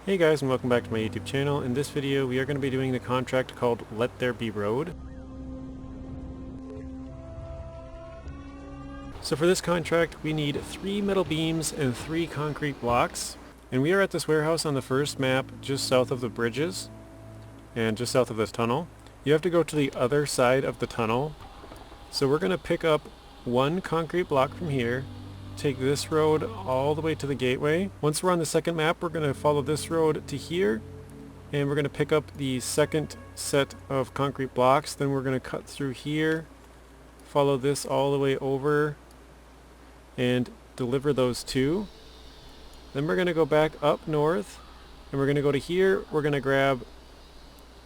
Hey guys, and welcome back to my YouTube channel. In this video we are going to be doing the contract called Let There Be Road. So for this contract we need 3 metal beams and 3 concrete blocks. And we are at this warehouse on the first map just south of the bridges and just south of this tunnel. You have to go to the other side of the tunnel. So we're going to pick up 1 concrete block from here, take this road all the way to the gateway. Once we're on the second map, we're going to follow this road to here, and we're going to pick up the second set of concrete blocks. Then we're going to cut through here, follow this all the way over, and deliver those 2. Then we're going to go back up north, and we're going to go to here. We're going to grab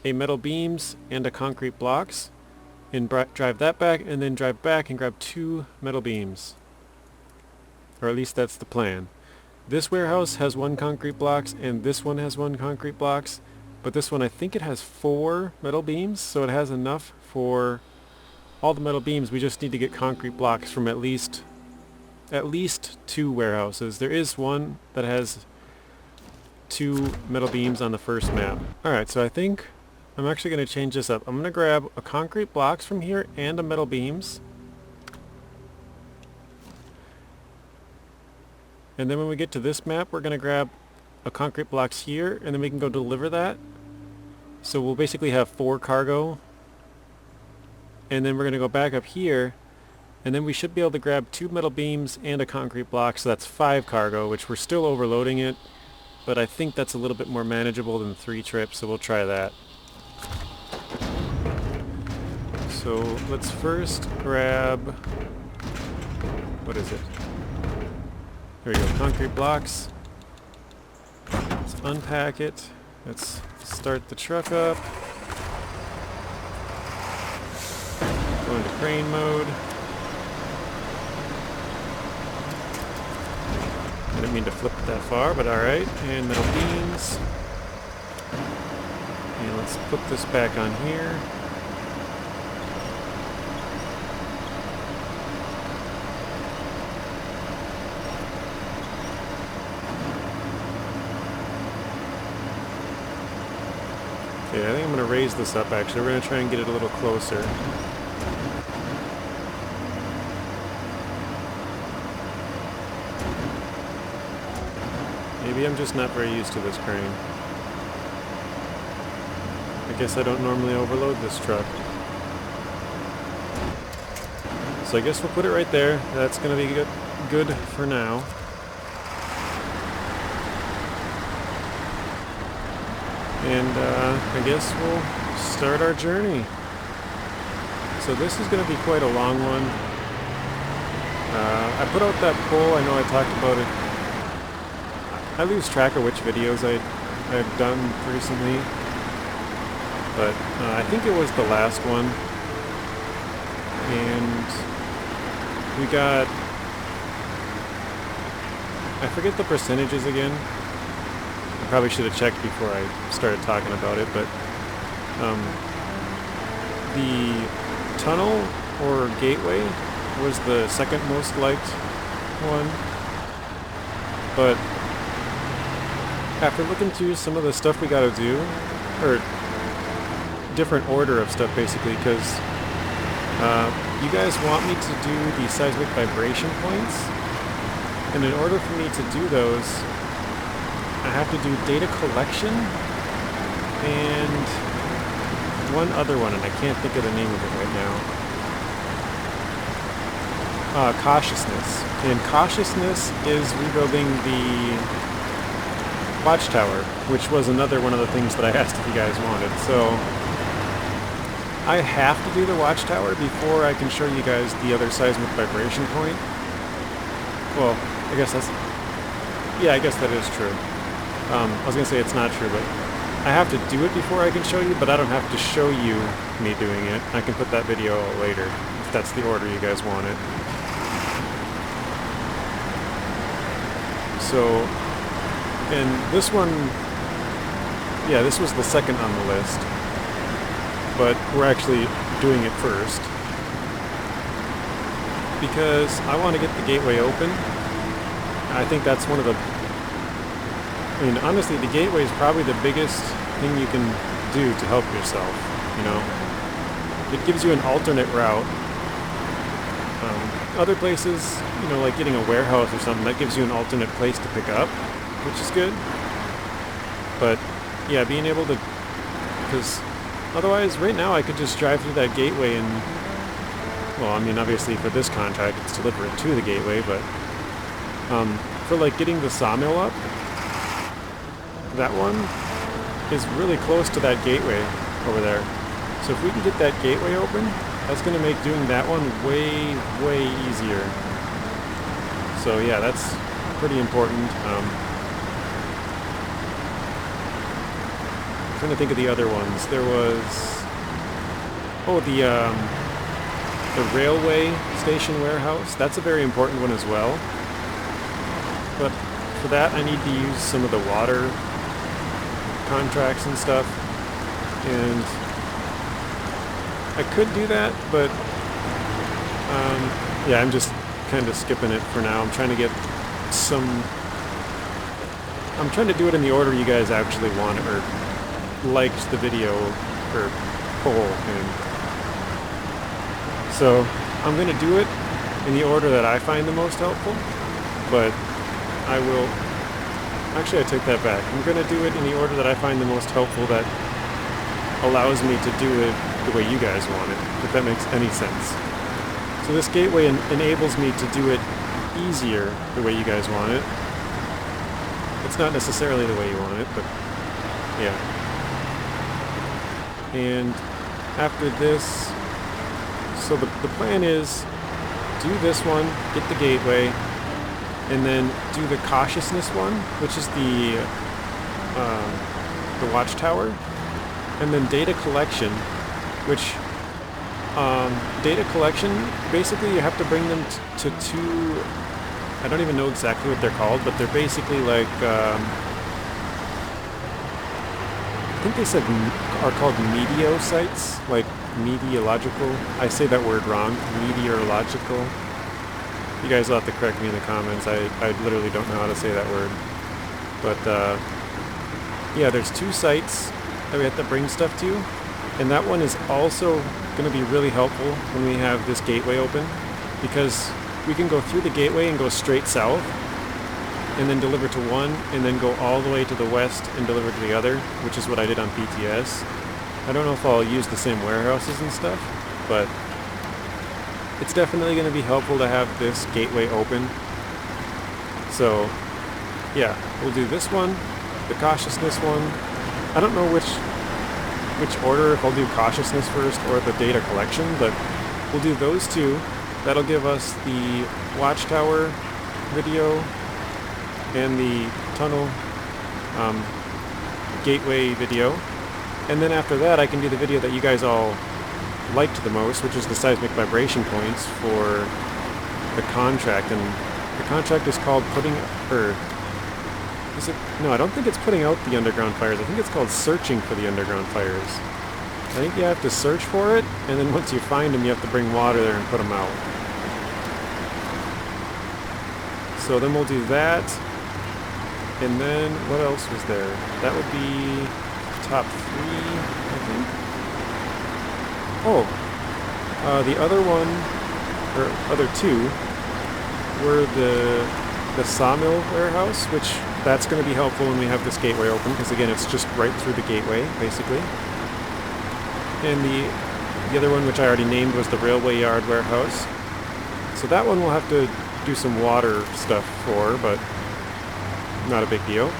a metal beams and a concrete blocks, and drive that back, and then drive back and grab 2 metal beams. Or at least that's the plan. This warehouse has 1 concrete blocks and this one has 1 concrete blocks, but this one I think it has 4 metal beams, so it has enough for all the metal beams. We just need to get concrete blocks from at least 2 warehouses. There is one that has 2 metal beams on the first map. Alright, so I think I'm actually going to change this up. I'm going to grab a concrete blocks from here and a metal beams. And then when we get to this map, we're going to grab a concrete blocks here, and then we can go deliver that. So we'll basically have 4 cargo. And then we're going to go back up here, and then we should be able to grab 2 metal beams and a concrete block, so that's 5 cargo, which we're still overloading it. But I think that's a little bit more manageable than 3 trips, so we'll try that. So let's first grab, what is it? There we go, concrete blocks. Let's unpack it. Let's start the truck up. Go into crane mode. I didn't mean to flip it that far, but alright. And metal beams. And let's put this back on here. Okay, I think I'm going to raise this up actually. We're going to try and get it a little closer. Maybe I'm just not very used to this crane. I guess I don't normally overload this truck. So I guess we'll put it right there. That's going to be good for now. And I guess we'll start our journey. So this is going to be quite a long one. I put out that poll, I know I talked about it. I lose track of which videos I've done recently. But I think it was the last one. And we got, I forget the percentages again. Probably should have checked before I started talking about it, but the tunnel or gateway was the second most liked one. But after looking through some of the stuff we gotta do, or different order of stuff basically, because you guys want me to do the seismic vibration points, and in order for me to do those, I have to do data collection and one other one, and I can't think of the name of it right now. Cautiousness. And cautiousness is rebuilding the watchtower, which was another one of the things that I asked if you guys wanted. So I have to do the watchtower before I can show you guys the other seismic vibration point. Well, I guess that's... yeah, I guess that is true. I was going to say it's not true, but I have to do it before I can show you, but I don't have to show you me doing it. I can put that video out later, if that's the order you guys want it. So, and this one, yeah, this was the second on the list, but we're actually doing it first, because I want to get the gateway open. I think that's one of the I mean, honestly, the gateway is probably the biggest thing you can do to help yourself, you know? It gives you an alternate route. Other places, you know, like getting a warehouse or something, that gives you an alternate place to pick up, which is good. But, yeah, being able to... Because otherwise, right now, I could just drive through that gateway and... Well, I mean, obviously, for this contract, it's delivered to the gateway, but... for, like, getting the sawmill up, that one is really close to that gateway over there. So if we can get that gateway open, that's going to make doing that one way, way easier. So yeah, that's pretty important. I'm trying to think of the other ones. There was... Oh, the railway station warehouse. That's a very important one as well. But for that, I need to use some of the water contracts and stuff. And I could do that, but yeah, I'm just kind of skipping it for now. I'm trying to get some... I'm trying to do it in the order you guys actually want, or liked the video, or poll. And so I'm going to do it in the order that I find the most helpful, but I will... Actually, I take that back. I'm going to do it in the order that I find the most helpful that allows me to do it the way you guys want it, if that makes any sense. So this gateway enables me to do it easier the way you guys want it. It's not necessarily the way you want it, but yeah. And after this, so the plan is do this one, get the gateway, and then do the cautiousness one, which is the watchtower, and then data collection, which data collection, basically you have to bring them to two, I don't even know exactly what they're called, but they're basically like, I think they said are called meteo sites, like meteorological. I say that word wrong, meteorological. You guys will have to correct me in the comments. I literally don't know how to say that word. But yeah, there's two sites that we have to bring stuff to, and that one is also going to be really helpful when we have this gateway open, because we can go through the gateway and go straight south and then deliver to one and then go all the way to the west and deliver to the other, which is what I did on PTS. I don't know if I'll use the same warehouses and stuff, but it's definitely going to be helpful to have this gateway open. So yeah, we'll do this one, the cautiousness one. I don't know which order, if I'll do cautiousness first or the data collection, but we'll do those two. That'll give us the watchtower video and the tunnel gateway video. And then after that I can do the video that you guys all liked the most, which is the seismic vibration points for the contract. And the contract is called putting, or is it? No, I don't think it's putting out the underground fires. I think it's called searching for the underground fires. I think you have to search for it, and then once you find them, you have to bring water there and put them out. So then we'll do that, and then what else was there? That would be top 3, I think. Oh, the other one, or other two, were the sawmill warehouse, which that's going to be helpful when we have this gateway open, because again, it's just right through the gateway, basically. And the other one, which I already named, was the railway yard warehouse. So that one we'll have to do some water stuff for, but not a big deal.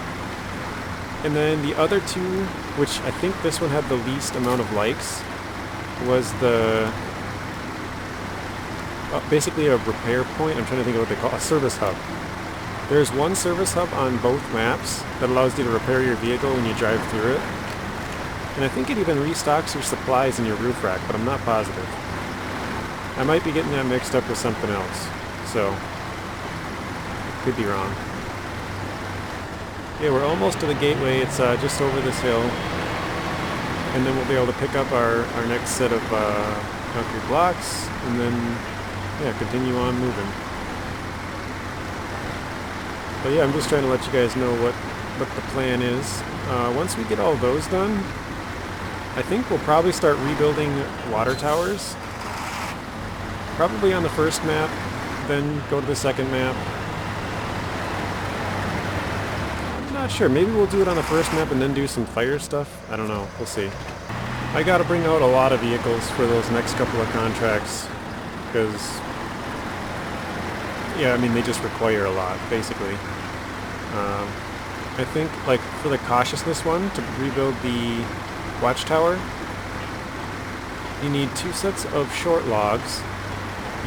And then the other two, which I think this one had the least amount of likes, was the basically a repair point. I'm trying to think of what they call a service hub. There's one service hub on both maps that allows you to repair your vehicle when you drive through it. And I think it even restocks your supplies in your roof rack, but I'm not positive. I might be getting that mixed up with something else, so could be wrong. Yeah, we're almost to the gateway. It's just over this hill. And then we'll be able to pick up our next set of concrete blocks, and then, yeah, continue on moving. But yeah, I'm just trying to let you guys know what the plan is. Once we get all those done, I think we'll probably start rebuilding water towers. Probably on the first map, then go to the second map. I'm not sure. Maybe we'll do it on the first map and then do some fire stuff. I don't know. We'll see. I gotta bring out a lot of vehicles for those next couple of contracts, because, yeah, I mean, they just require a lot, basically. I think, like, for the cautiousness one, to rebuild the watchtower, you need 2 sets of short logs.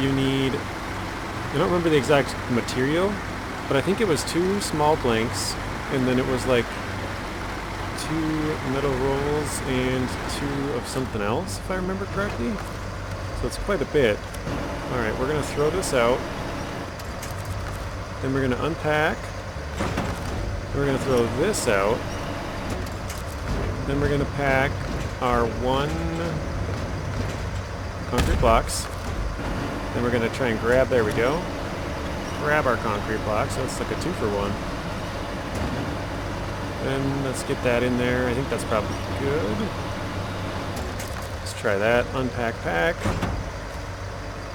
You need, I don't remember the exact material, but I think it was 2 small planks, and then it was like 2 metal rolls and 2 of something else, if I remember correctly. So it's quite a bit. Alright, we're going to throw this out. Then we're going to unpack. We're going to throw this out. Then we're going to pack our 1 concrete blocks. Then we're going to try and grab, there we go. Grab our concrete blocks. That's like a 2 for 1. Then let's get that in there. I think that's probably good. Let's try that. Unpack, pack.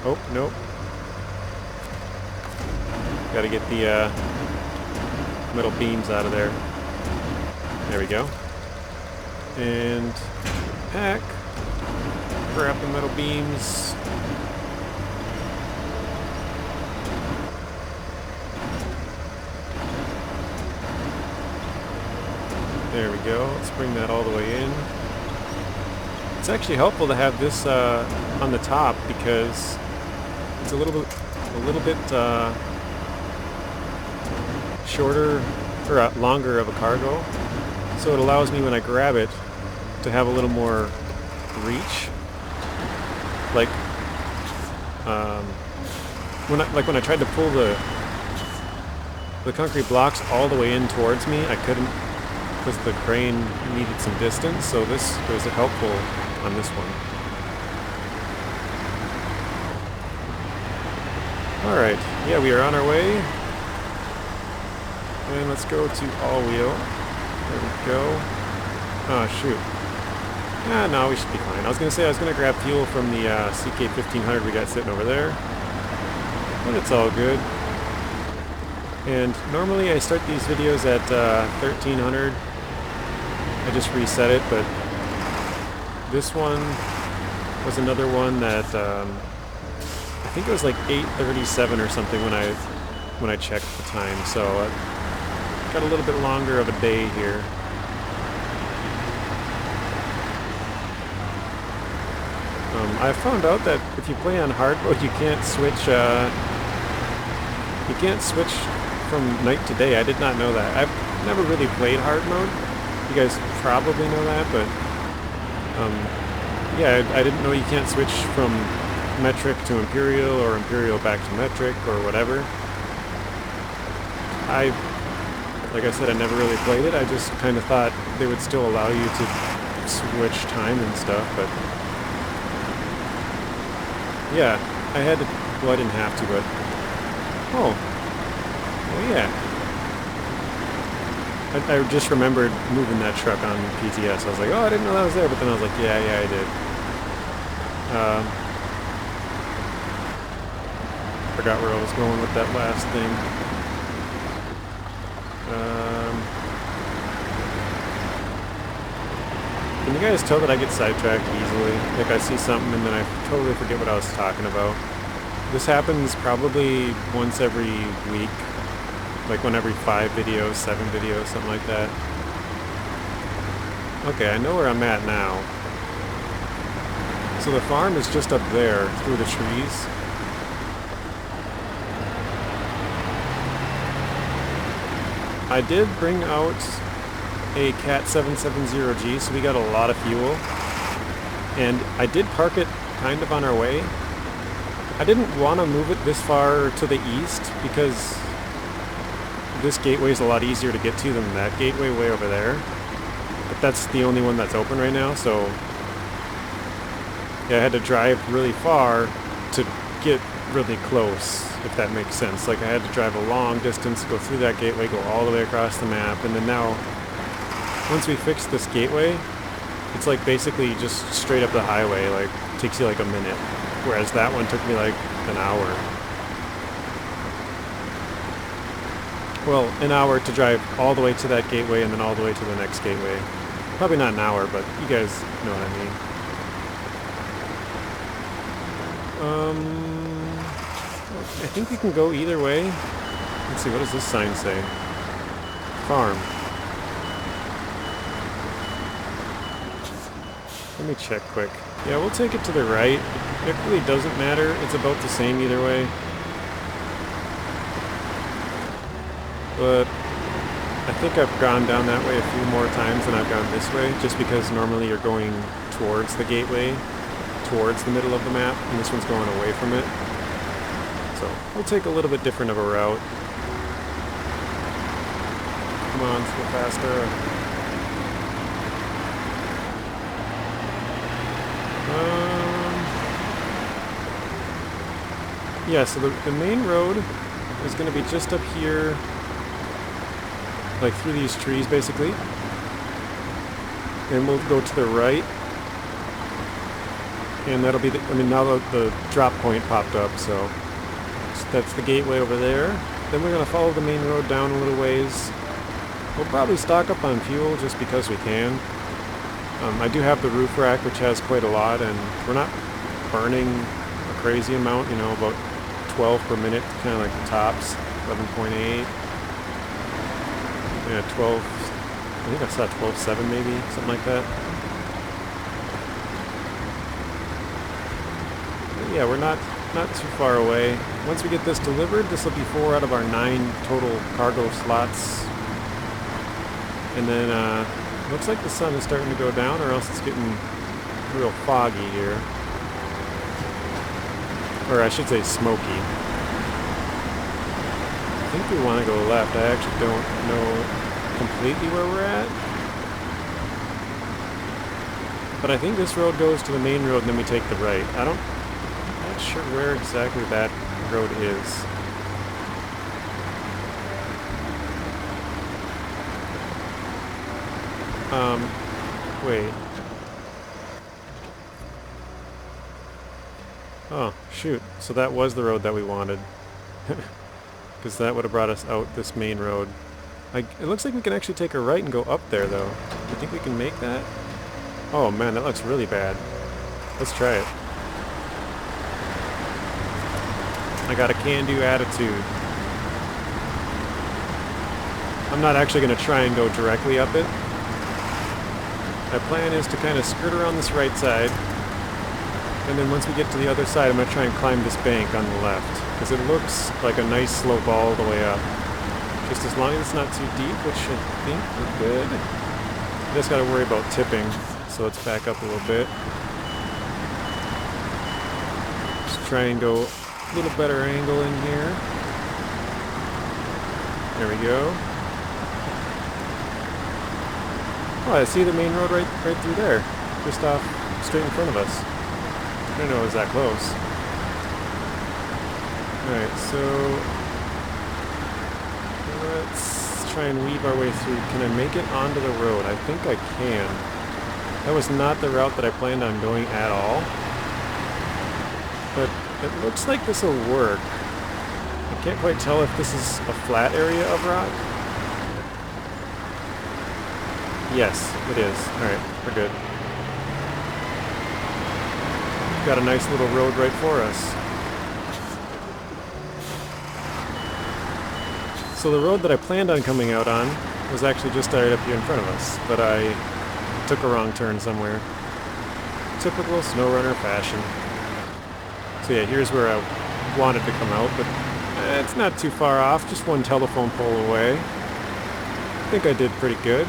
Oh, nope. Gotta get the metal beams out of there. There we go. And pack. Grab the metal beams. There we go. Let's bring that all the way in. It's actually helpful to have this on the top because it's a little bit shorter or longer of a cargo, so it allows me when I grab it to have a little more reach. Like when I tried to pull the concrete blocks all the way in towards me, I couldn't, because the crane needed some distance, so this was helpful on this one. Alright, yeah, we are on our way. And let's go to all-wheel. There we go. Oh, shoot. Ah, no, we should be fine. I was going to say I was going to grab fuel from the CK-1500 we got sitting over there. But it's all good. And normally I start these videos at 1300. I just reset it, but this one was another one that I think it was like 8:37 or something when I checked the time. So got a little bit longer of a day here. I found out that if you play on hard mode, you can't switch. You can't switch from night to day. I did not know that. I've never really played hard mode. You guys probably know that, but yeah, I didn't know you can't switch from metric to imperial or imperial back to metric or whatever. Like I said, I never really played it. I just kind of thought they would still allow you to switch time and stuff, but yeah, I had to, well, I didn't have to, but oh yeah. I just remembered moving that truck on PTS. I was like, oh, I didn't know that was there, but then I was like, yeah, I did. Forgot where I was going with that last thing. Can you guys tell that I get sidetracked easily? Like I see something and then I totally forget what I was talking about. This happens probably once every week. Like one every 5 videos, 7 videos, something like that. Okay, I know where I'm at now. So the farm is just up there through the trees. I did bring out a Cat 770G, so we got a lot of fuel. And I did park it kind of on our way. I didn't want to move it this far to the east because this gateway is a lot easier to get to than that gateway way over there. But that's the only one that's open right now, so yeah, I had to drive really far to get really close, if that makes sense. Like I had to drive a long distance, go through that gateway, go all the way across the map, and then now, once we fixed this gateway, it's like basically just straight up the highway, like takes you like a minute, whereas that one took me like an hour. Well, an hour to drive all the way to that gateway and then all the way to the next gateway. Probably not an hour, but you guys know what I mean. I think we can go either way. Let's see, what does this sign say? Farm. Let me check quick. Yeah, we'll take it to the right. It really doesn't matter. It's about the same either way. But I think I've gone down that way a few more times than I've gone this way, just because normally you're going towards the gateway, towards the middle of the map, and this one's going away from it. So we'll take a little bit different of a route. Come on, let's go faster. Yeah, so the main road is going to be just up here, like through these trees basically. And we'll go to the right. And that'll be I mean, now the drop point popped up, so that's the gateway over there. Then we're going to follow the main road down a little ways. We'll probably stock up on fuel just because we can. I do have the roof rack, which has quite a lot, and we're not burning a crazy amount, you know, about 12 per minute, kind of like the tops, 11.8. Yeah, 12, I think I saw 12.7 maybe, something like that. But yeah, we're not too far away. Once we get this delivered, this will be 4 out of our 9 total cargo slots. And then, looks like the sun is starting to go down, or else it's getting real foggy here. Or I should say smoky. I think we want to go left. I actually don't know completely where we're at. But I think this road goes to the main road and then we take the right. I'm not sure where exactly that road is. Wait. Oh, shoot. So that was the road that we wanted. Because that would have brought us out this main road. It looks like we can actually take a right and go up there, though. Do you think we can make that? Oh, man, that looks really bad. Let's try it. I got a can-do attitude. I'm not actually going to try and go directly up it. My plan is to kind of skirt around this right side, and then once we get to the other side, I'm going to try and climb this bank on the left, because it looks like a nice slope all the way up. Just as long as it's not too deep, which I think we're good. Just got to worry about tipping, so let's back up a little bit. Just try and go a little better angle in here. There we go. Oh, I see the main road right through there. Just off, straight in front of us. I didn't know it was that close. Alright, so let's try and weave our way through. Can I make it onto the road? I think I can. That was not the route that I planned on going at all. But it looks like this will work. I can't quite tell if this is a flat area of rock. Yes, it is. Alright, we're good. Got a nice little road right for us. So the road that I planned on coming out on was actually just right up here in front of us, but I took a wrong turn somewhere. Typical SnowRunner fashion. So yeah, here's where I wanted to come out, but it's not too far off, just one telephone pole away. I think I did pretty good.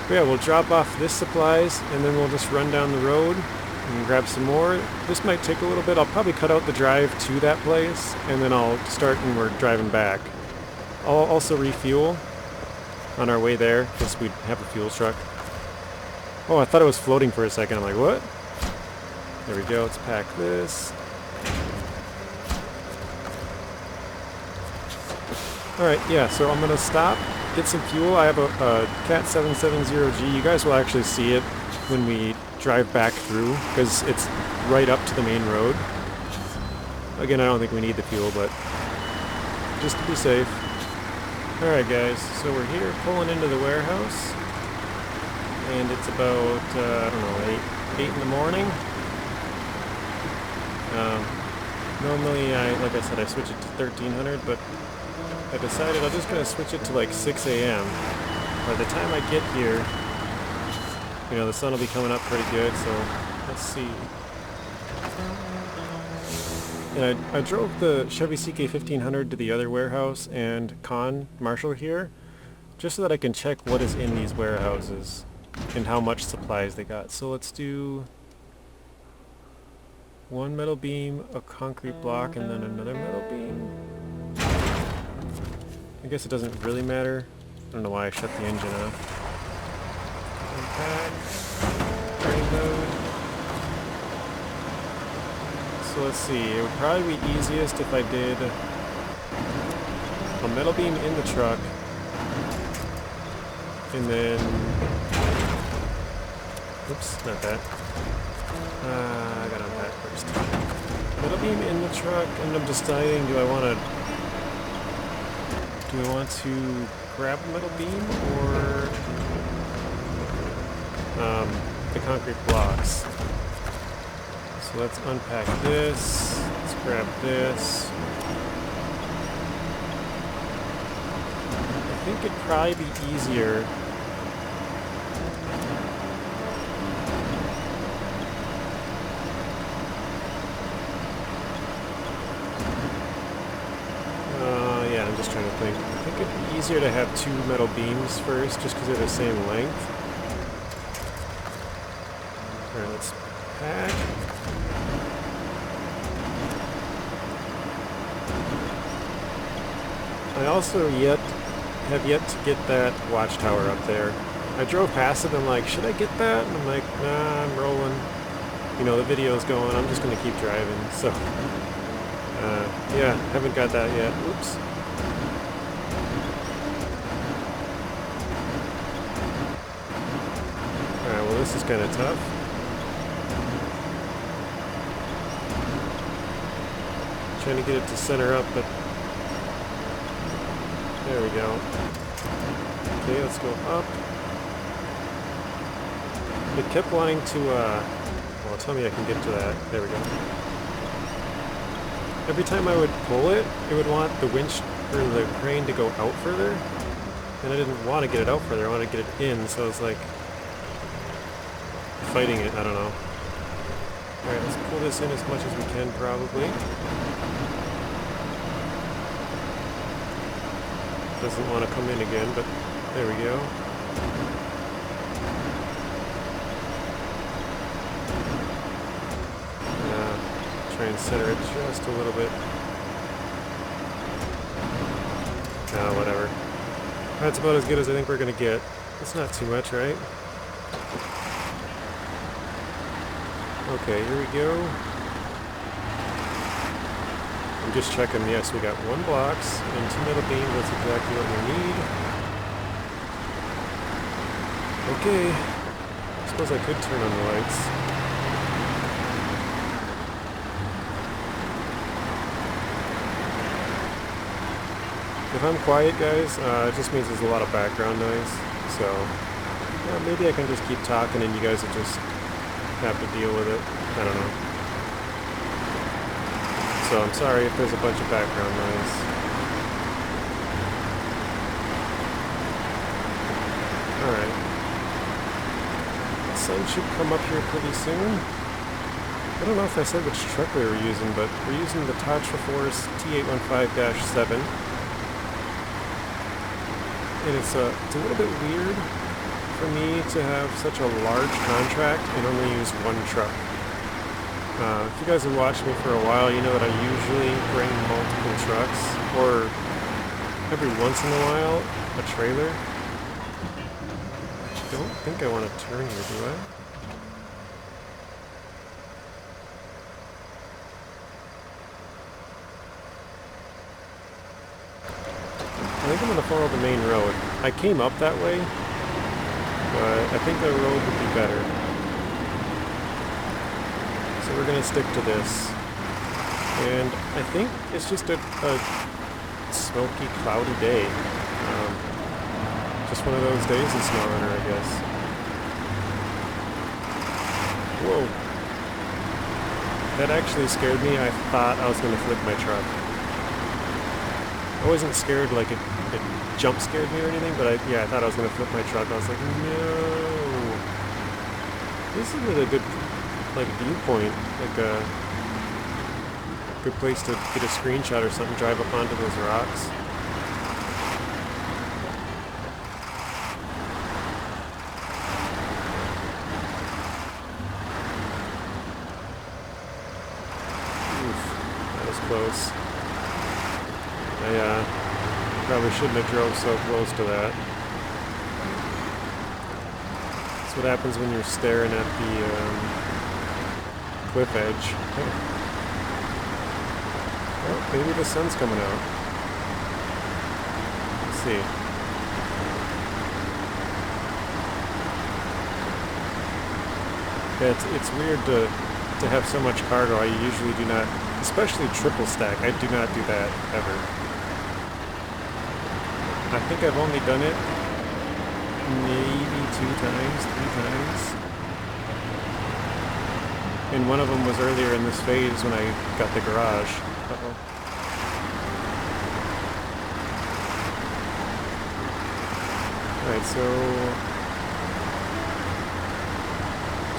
But yeah, we'll drop off this supplies, and then we'll just run down the road and grab some more. This might take a little bit. I'll probably cut out the drive to that place, and then I'll start when we're driving back. I'll also refuel on our way there, because we have a fuel truck. Oh, I thought it was floating for a second. I'm like, what? There we go. Let's pack this. Alright, yeah, so I'm gonna stop, get some fuel. I have a Cat 770G. You guys will actually see it when we drive back through, because it's right up to the main road. Again, I don't think we need the fuel, but just to be safe. Alright guys, so we're here pulling into the warehouse, and it's about, I don't know, 8 in the morning. Normally, like I said, I switch it to 1300, but I decided I'm just going to switch it to like 6 a.m. By the time I get here, you know, the sun will be coming up pretty good, so let's see. And I drove the Chevy CK 1500 to the other warehouse and Marshall here, just so that I can check what is in these warehouses and how much supplies they got. So let's do one metal beam, a concrete block, and then another metal beam. I guess it doesn't really matter. I don't know why I shut the engine off. Unpack. Reload. So let's see, it would probably be easiest if I did a metal beam in the truck, and then... Oops, not that. I gotta unpack first. Metal beam in the truck, and I'm deciding, do I want to grab a metal beam or the concrete blocks? So let's unpack this. Let's grab this. I think it'd probably be easier I'm just trying to think. I think it'd be easier to have two metal beams first, just because they're the same length. Alright, let's pack. I also have yet to get that watchtower up there. I drove past it and I'm like, should I get that? And I'm like, nah, I'm rolling. You know, the video's going, I'm just gonna keep driving, so... yeah, haven't got that yet. Oops. Alright, well this is kind of tough. Trying to get it to center up, but... There we go. Okay, let's go up. It kept wanting to, well, tell me I can get to that. There we go. Every time I would pull it, it would want the winch or the crane to go out further, and I didn't want to get it out further. I wanted to get it in, so I was like fighting it. I don't know. All right, let's pull this in as much as we can, probably. Doesn't want to come in again, but there we go. Try and center it just a little bit. Whatever. That's about as good as I think we're going to get. It's not too much, right? Okay, here we go. I'm just checking. Yes, we got one blocks and two metal beams. That's exactly what we need. Okay. I suppose I could turn on the lights. If I'm quiet, guys, it just means there's a lot of background noise, so maybe I can just keep talking and you guys will just have to deal with it. I don't know. So I'm sorry if there's a bunch of background noise. Alright. The sun should come up here pretty soon. I don't know if I said which truck we were using, but we're using the Tatra Force T815-7. And it's a little bit weird for me to have such a large contract and only use one truck. If you guys have watched me for a while, you know that I usually bring multiple trucks, or every once in a while, a trailer. I don't think I want to turn here, do I? I'm going to follow the main road. I came up that way, but I think the road would be better. So we're going to stick to this. And I think it's just a smoky, cloudy day. Just one of those days in SnowRunner, I guess. Whoa. That actually scared me. I thought I was going to flip my truck. I wasn't scared like it jump scared me or anything, but I thought I was going to flip my truck. I was like, no. This is really a good like viewpoint, like a good place to get a screenshot or something, drive up onto those rocks. Close. I probably shouldn't have drove so close to that. That's what happens when you're staring at the cliff edge. Oh, maybe the sun's coming out. Let's see. Yeah, it's weird to have so much cargo. I usually do not. Especially triple stack, I do not do that ever. I think I've only done it maybe 2 times, 3 times. And one of them was earlier in this phase when I got the garage. Uh-oh. Alright, so...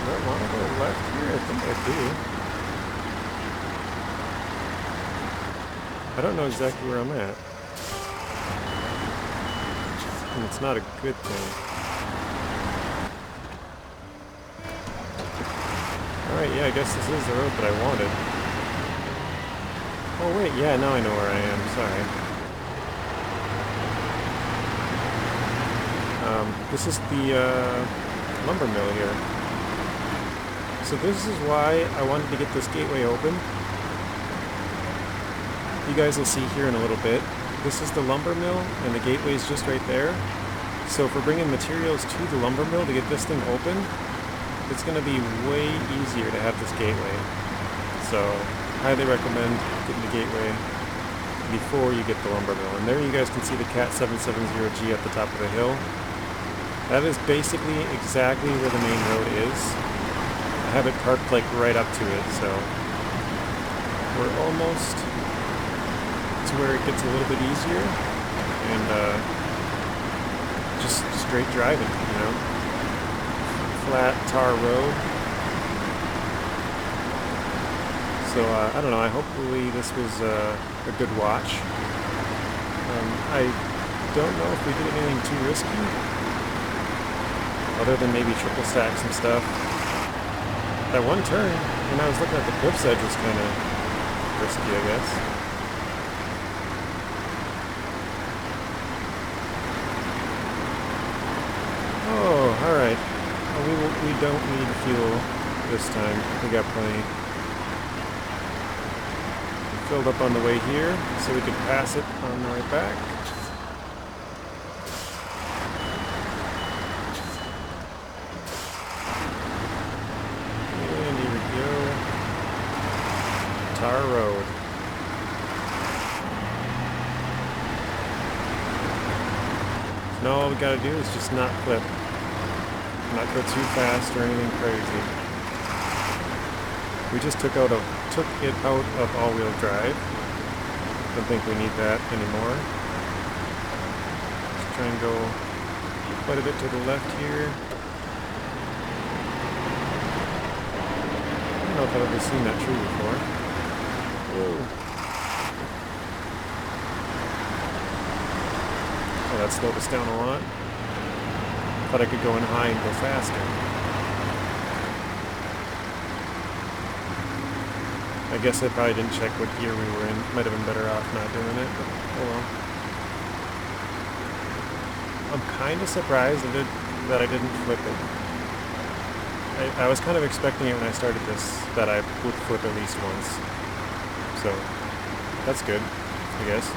do I want to go left here? I think I do. I don't know exactly where I'm at. And it's not a good thing. Alright, yeah, I guess this is the road that I wanted. Oh wait, yeah, now I know where I am, sorry. This is the lumber mill here. So this is why I wanted to get this gateway open. You guys will see here in a little bit. This is the lumber mill, and the gateway is just right there. So if we're bringing materials to the lumber mill to get this thing open, it's going to be way easier to have this gateway. So, highly recommend getting the gateway before you get the lumber mill. And there you guys can see the Cat 770G at the top of the hill. That is basically exactly where the main road is. I have it parked like right up to it, so we're almost to where it gets a little bit easier, and just straight driving, you know. Flat tar road. So I don't know. Hopefully this was a good watch. I don't know if we did anything too risky, other than maybe triple stacks and stuff. That one turn, when I was looking at the cliff's edge, was kind of risky, I guess. Oh, alright. We don't need fuel this time. We got plenty. We filled up on the way here, so we could pass it on the way back. And here we go. Tar Road. Now all we gotta do is just not flip. Not go too fast or anything crazy. We just took it out of all-wheel drive. Don't think we need that anymore. Let's try and go quite a bit to the left here. I don't know if I've ever seen that tree before. Whoa. Oh, that slowed us down a lot. Thought I could go in high and go faster. I guess I probably didn't check what gear we were in. Might have been better off not doing it, but oh well. I'm kind of surprised that I didn't flip it. I was kind of expecting it when I started this, that I would flip at least once. So, that's good, I guess.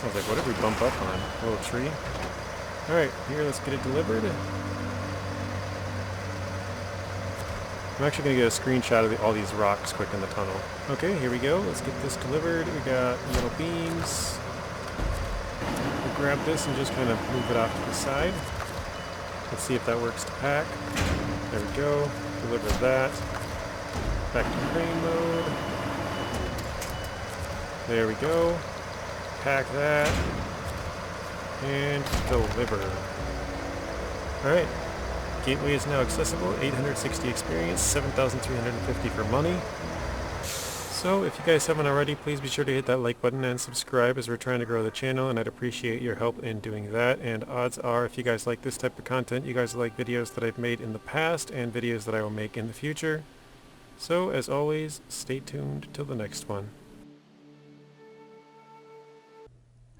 I was like, what did we bump up on? A little tree? Alright, here, let's get it delivered. I'm actually going to get a screenshot of all these rocks quick in the tunnel. Okay, here we go. Let's get this delivered. We got metal beams. We'll grab this and just kind of move it off to the side. Let's see if that works to pack. There we go. Deliver that. Back to crane mode. There we go. Pack that. And deliver. Alright. Gateway is now accessible. 860 experience, 7,350 for money. So if you guys haven't already, please be sure to hit that like button and subscribe, as we're trying to grow the channel, and I'd appreciate your help in doing that. And odds are, if you guys like this type of content, you guys like videos that I've made in the past and videos that I will make in the future. So as always, stay tuned till the next one.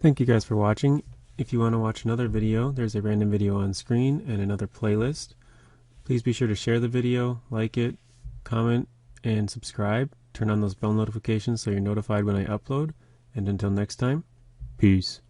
Thank you guys for watching. If you want to watch another video, there's a random video on screen and another playlist. Please be sure to share the video, like it, comment, and subscribe. Turn on those bell notifications so you're notified when I upload. And until next time, peace.